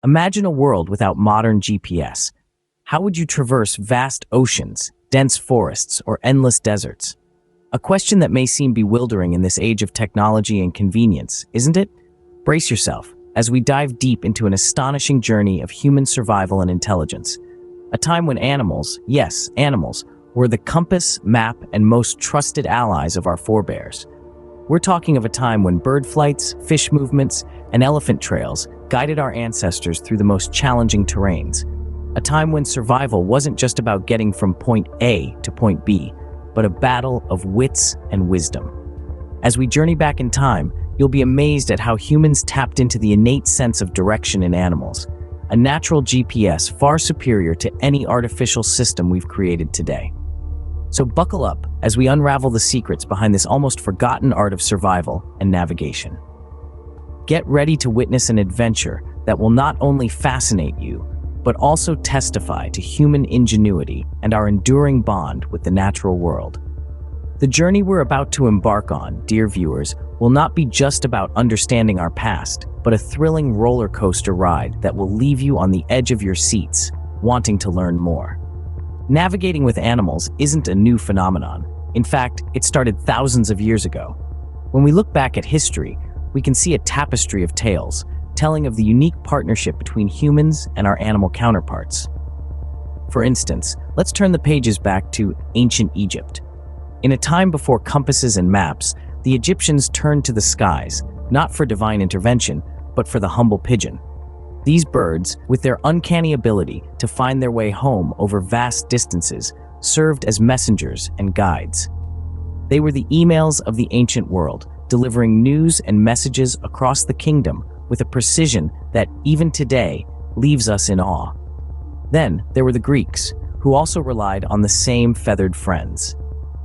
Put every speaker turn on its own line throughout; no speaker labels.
Imagine a world without modern GPS. How would you traverse vast oceans, dense forests, or endless deserts? A question that may seem bewildering in this age of technology and convenience, isn't it? Brace yourself as we dive deep into an astonishing journey of human survival and intelligence. A time when animals, yes, animals, were the compass, map, and most trusted allies of our forebears. We're talking of a time when bird flights, fish movements, and elephant trails guided our ancestors through the most challenging terrains. A time when survival wasn't just about getting from point A to point B, but a battle of wits and wisdom. As we journey back in time, you'll be amazed at how humans tapped into the innate sense of direction in animals, a natural GPS far superior to any artificial system we've created today. So buckle up as we unravel the secrets behind this almost forgotten art of survival and navigation. Get ready to witness an adventure that will not only fascinate you, but also testify to human ingenuity and our enduring bond with the natural world. The journey we're about to embark on, dear viewers, will not be just about understanding our past, but a thrilling roller coaster ride that will leave you on the edge of your seats, wanting to learn more. Navigating with animals isn't a new phenomenon. In fact, it started thousands of years ago. When we look back at history, we can see a tapestry of tales, telling of the unique partnership between humans and our animal counterparts. For instance, let's turn the pages back to ancient Egypt. In a time before compasses and maps, the Egyptians turned to the skies, not for divine intervention, but for the humble pigeon. These birds, with their uncanny ability to find their way home over vast distances, served as messengers and guides. They were the emails of the ancient world, delivering news and messages across the kingdom with a precision that, even today, leaves us in awe. Then there were the Greeks, who also relied on the same feathered friends.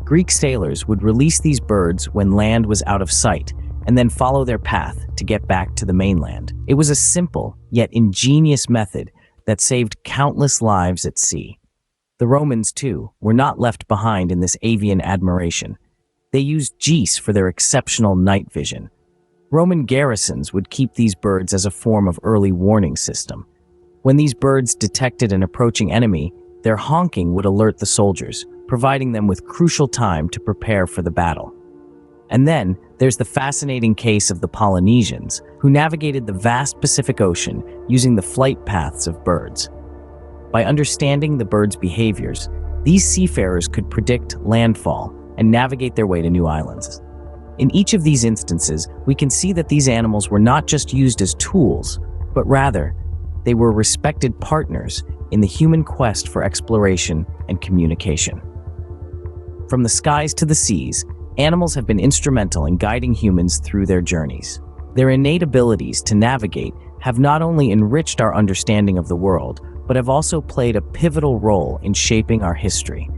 Greek sailors would release these birds when land was out of sight, and then follow their path to get back to the mainland. It was a simple, yet ingenious method that saved countless lives at sea. The Romans, too, were not left behind in this avian admiration. They used geese for their exceptional night vision. Roman garrisons would keep these birds as a form of early warning system. When these birds detected an approaching enemy, their honking would alert the soldiers, providing them with crucial time to prepare for the battle. And then there's the fascinating case of the Polynesians, who navigated the vast Pacific Ocean using the flight paths of birds. By understanding the birds' behaviors, these seafarers could predict landfall and navigate their way to new islands. In each of these instances, we can see that these animals were not just used as tools, but rather, they were respected partners in the human quest for exploration and communication. From the skies to the seas, animals have been instrumental in guiding humans through their journeys. Their innate abilities to navigate have not only enriched our understanding of the world, but have also played a pivotal role in shaping our history.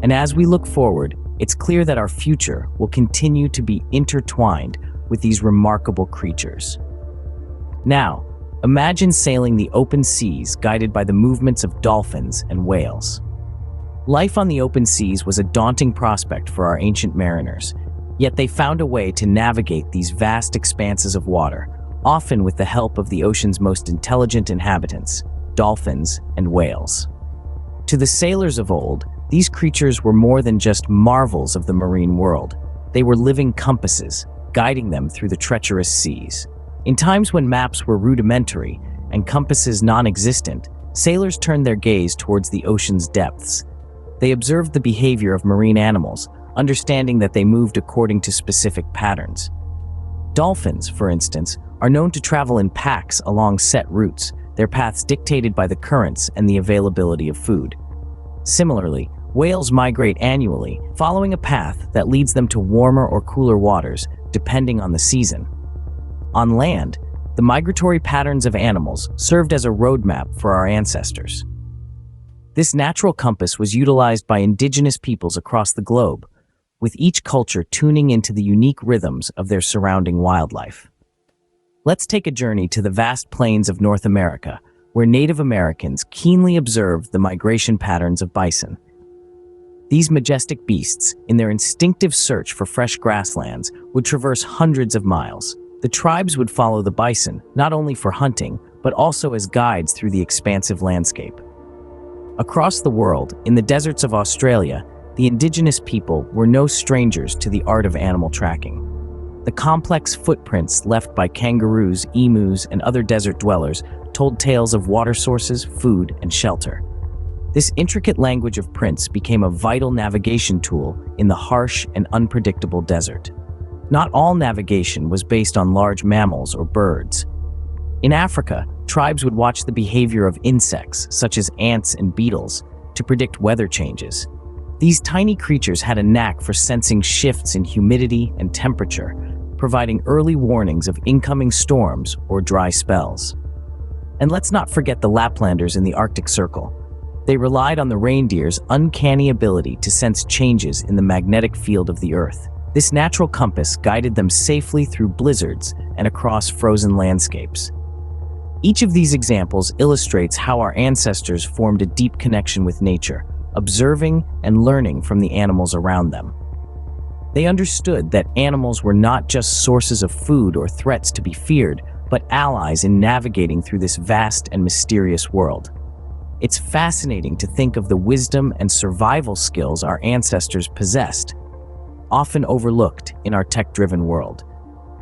And as we look forward, it's clear that our future will continue to be intertwined with these remarkable creatures. Now, imagine sailing the open seas guided by the movements of dolphins and whales. Life on the open seas was a daunting prospect for our ancient mariners, yet they found a way to navigate these vast expanses of water, often with the help of the ocean's most intelligent inhabitants, dolphins and whales. To the sailors of old, these creatures were more than just marvels of the marine world. They were living compasses, guiding them through the treacherous seas. In times when maps were rudimentary and compasses non-existent, sailors turned their gaze towards the ocean's depths. They observed the behavior of marine animals, understanding that they moved according to specific patterns. Dolphins, for instance, are known to travel in packs along set routes, their paths dictated by the currents and the availability of food. Similarly, whales migrate annually, following a path that leads them to warmer or cooler waters, depending on the season. On land, the migratory patterns of animals served as a roadmap for our ancestors. This natural compass was utilized by indigenous peoples across the globe, with each culture tuning into the unique rhythms of their surrounding wildlife. Let's take a journey to the vast plains of North America, where Native Americans keenly observed the migration patterns of bison. These majestic beasts, in their instinctive search for fresh grasslands, would traverse hundreds of miles. The tribes would follow the bison, not only for hunting, but also as guides through the expansive landscape. Across the world, in the deserts of Australia, the indigenous people were no strangers to the art of animal tracking. The complex footprints left by kangaroos, emus, and other desert dwellers told tales of water sources, food, and shelter. This intricate language of prints became a vital navigation tool in the harsh and unpredictable desert. Not all navigation was based on large mammals or birds. In Africa, tribes would watch the behavior of insects, such as ants and beetles, to predict weather changes. These tiny creatures had a knack for sensing shifts in humidity and temperature, providing early warnings of incoming storms or dry spells. And let's not forget the Laplanders in the Arctic Circle. They relied on the reindeer's uncanny ability to sense changes in the magnetic field of the Earth. This natural compass guided them safely through blizzards and across frozen landscapes. Each of these examples illustrates how our ancestors formed a deep connection with nature, observing and learning from the animals around them. They understood that animals were not just sources of food or threats to be feared, but allies in navigating through this vast and mysterious world. It's fascinating to think of the wisdom and survival skills our ancestors possessed, often overlooked in our tech-driven world.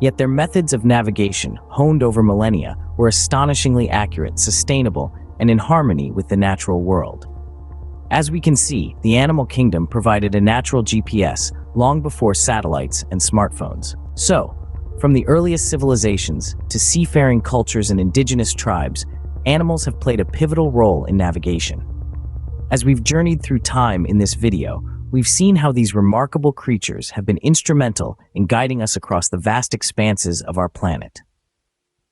Yet their methods of navigation, honed over millennia, were astonishingly accurate, sustainable, and in harmony with the natural world. As we can see, the animal kingdom provided a natural GPS long before satellites and smartphones. So, from the earliest civilizations to seafaring cultures and indigenous tribes, animals have played a pivotal role in navigation. As we've journeyed through time in this video, we've seen how these remarkable creatures have been instrumental in guiding us across the vast expanses of our planet.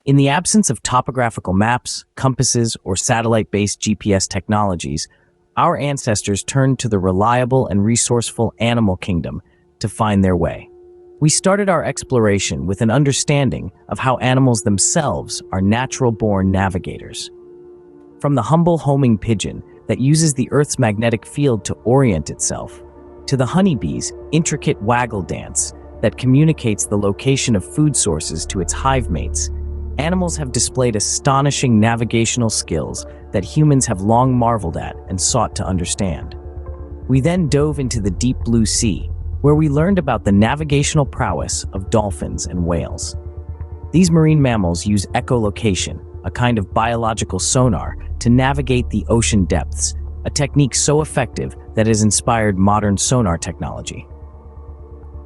In the absence of topographical maps, compasses, or satellite-based GPS technologies, our ancestors turned to the reliable and resourceful animal kingdom to find their way. We started our exploration with an understanding of how animals themselves are natural-born navigators. From the humble homing pigeon that uses the Earth's magnetic field to orient itself, to the honeybee's intricate waggle dance that communicates the location of food sources to its hive mates, animals have displayed astonishing navigational skills that humans have long marveled at and sought to understand. We then dove into the deep blue sea, where we learned about the navigational prowess of dolphins and whales. These marine mammals use echolocation, a kind of biological sonar, to navigate the ocean depths, a technique so effective that has inspired modern sonar technology.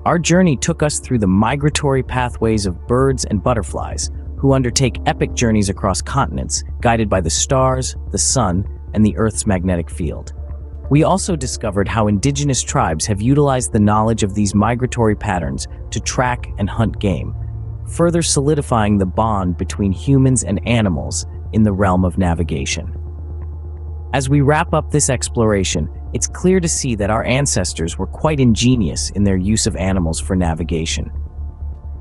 Our journey took us through the migratory pathways of birds and butterflies, who undertake epic journeys across continents, guided by the stars, the sun, and the Earth's magnetic field. We also discovered how indigenous tribes have utilized the knowledge of these migratory patterns to track and hunt game, further solidifying the bond between humans and animals in the realm of navigation. As we wrap up this exploration, it's clear to see that our ancestors were quite ingenious in their use of animals for navigation.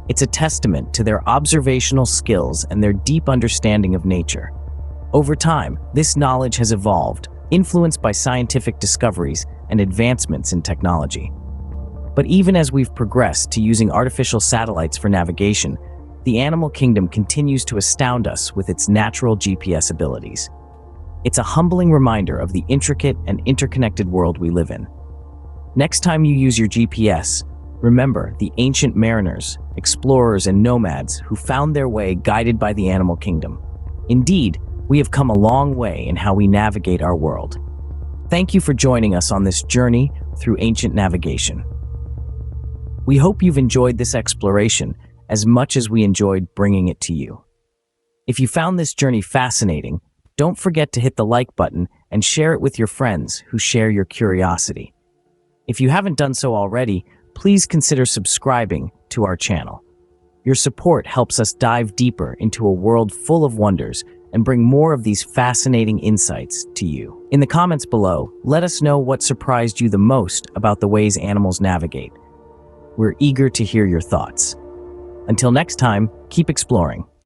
It's a testament to their observational skills and their deep understanding of nature. Over time, this knowledge has evolved, influenced by scientific discoveries and advancements in technology. But even as we've progressed to using artificial satellites for navigation, the animal kingdom continues to astound us with its natural GPS abilities. It's a humbling reminder of the intricate and interconnected world we live in. Next time you use your GPS, remember the ancient mariners, explorers, and nomads who found their way guided by the animal kingdom. Indeed, we have come a long way in how we navigate our world. Thank you for joining us on this journey through ancient navigation. We hope you've enjoyed this exploration as much as we enjoyed bringing it to you. If you found this journey fascinating, don't forget to hit the like button and share it with your friends who share your curiosity. If you haven't done so already, please consider subscribing to our channel. Your support helps us dive deeper into a world full of wonders and bring more of these fascinating insights to you. In the comments below, let us know what surprised you the most about the ways animals navigate. We're eager to hear your thoughts. Until next time, keep exploring.